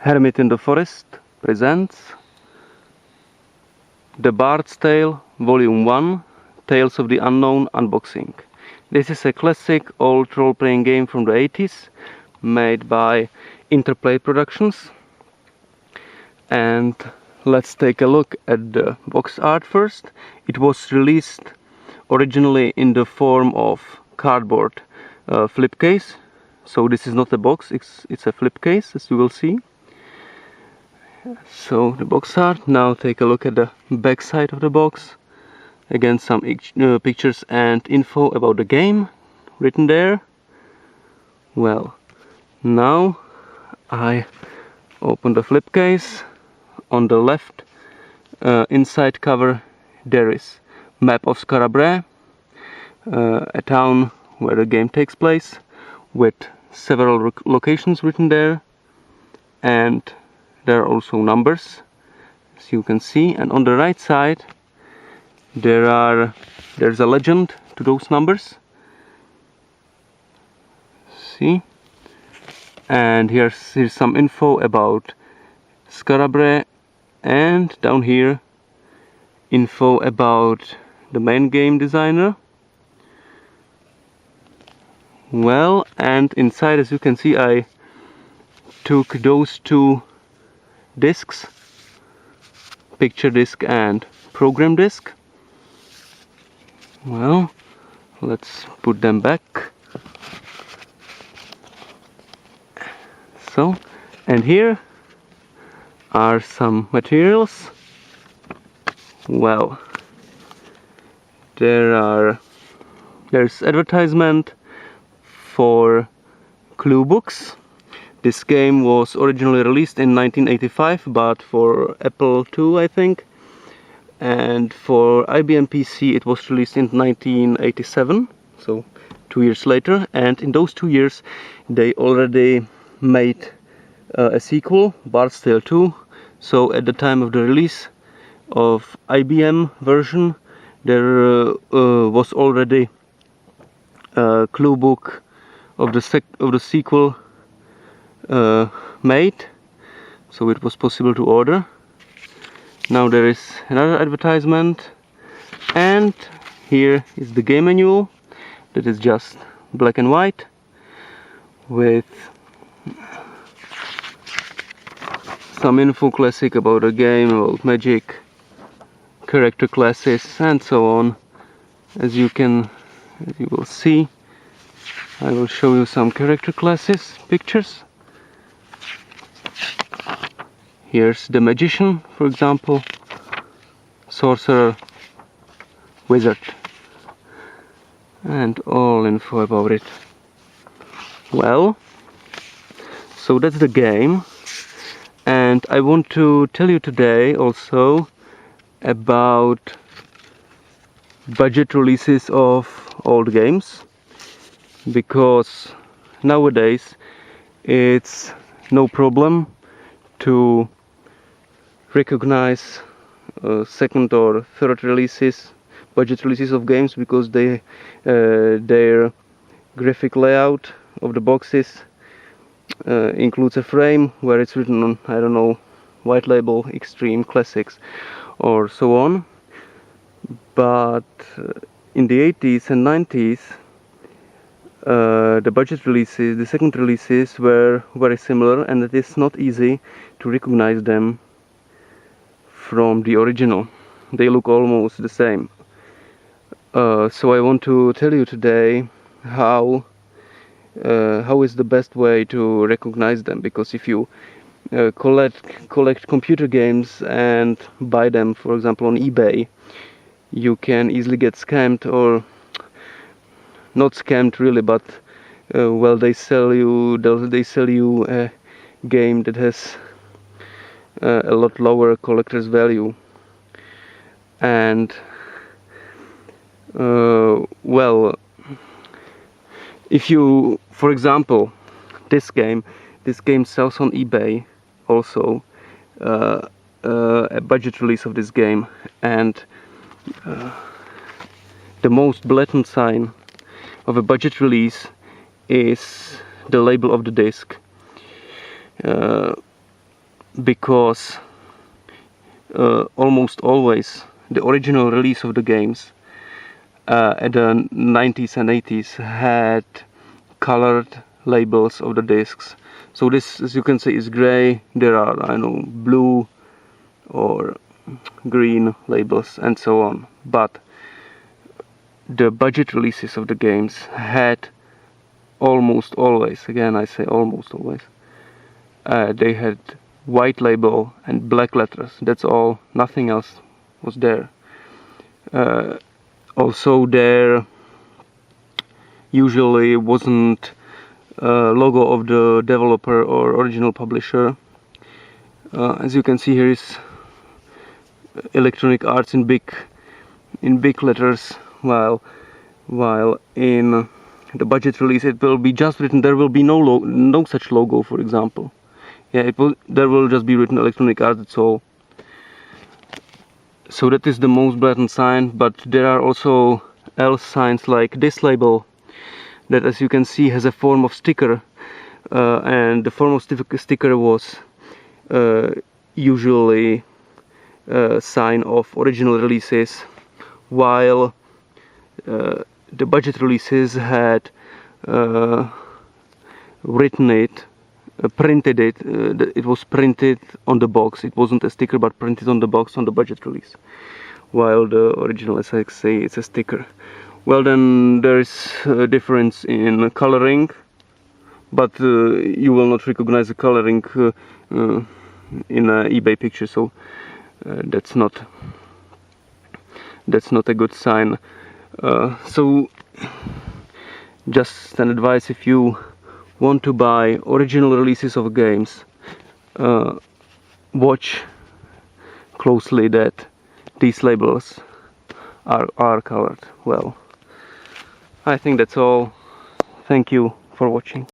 Hermit in the Forest presents The Bard's Tale Volume 1 Tales of the Unknown Unboxing. This is a classic old role-playing game from the 80s made by Interplay Productions. And let's take a look at the box art first. It was released originally in the form of cardboard flip case. So this is not a box, it's a flip case, as you will see. So the box art. Now take a look at the back side of the box. Again, some pictures and info about the game written there. Well, now I open the flip case. On the left inside cover there is map of Skara Brae, a town where the game takes place, with several locations written there, and there are also numbers, as you can see. And on the right side there's a legend to those numbers. See, and here's some info about Skara Brae, and down here info about the main game designer. Well, and inside, as you can see, I took those two discs, picture disc and program disc. Well, let's put them back. So, and here are some materials. Well, there's advertisement for clue books. This game was originally released in 1985, but for Apple II, I think, and for IBM PC it was released in 1987, so 2 years later. And in those 2 years they already made a sequel, Bard's Tale 2. So at the time of the release of IBM version, there was already a clue book of the sequel made, so it was possible to order. Now there is another advertisement, and here is the game manual that is just black and white with some info classic about the game, about magic, character classes, and so on. As you will see, I will show you some character classes pictures. Here's the magician, for example, sorcerer, wizard, and all info about it. Well, so that's the game. And I want to tell you today also about budget releases of old games, because nowadays it's no problem to recognize second or third releases, budget releases of games, because their graphic layout of the boxes includes a frame where it's written on, I don't know, white label, extreme, classics, or so on. But in the 80s and 90s, the budget releases, the second releases, were very similar, and it is not easy to recognize them from the original. They look almost the same. So I want to tell you today how is the best way to recognize them, because if you collect computer games and buy them, for example, on eBay, you can easily get scammed, or not scammed really, but well, they sell you a game that has a lot lower collector's value. And well, if you, for example, this game sells on eBay also, a budget release of this game, and the most blatant sign of a budget release is the label of the disc. because almost always the original release of the games at the 90s and 80s had colored labels of the discs. So this, as you can see, is gray. There are, I know, blue or green labels and so on. But the budget releases of the games had almost always, again I say almost always, they had white label and black letters. That's all, nothing else was there. Also there usually wasn't logo of the developer or original publisher. As you can see, here is Electronic Arts in big letters, while in the budget release it will be just written, there will be no such logo, for example. Yeah, there will just be written Electronic Arts, that's all. So that is the most blatant sign, but there are also else signs like this label that, as you can see, has a form of sticker, and the form of sticker was usually a sign of original releases, while the budget releases had written it, printed it. It was printed on the box. It wasn't a sticker, but printed on the box on the budget release, while the original, as I say, it's a sticker. Well, then there is a difference in coloring, but you will not recognize the coloring in an eBay picture, so that's not a good sign. So just an advice: if you want to buy original releases of games, watch closely that these labels are colored well. I think that's all. Thank you for watching.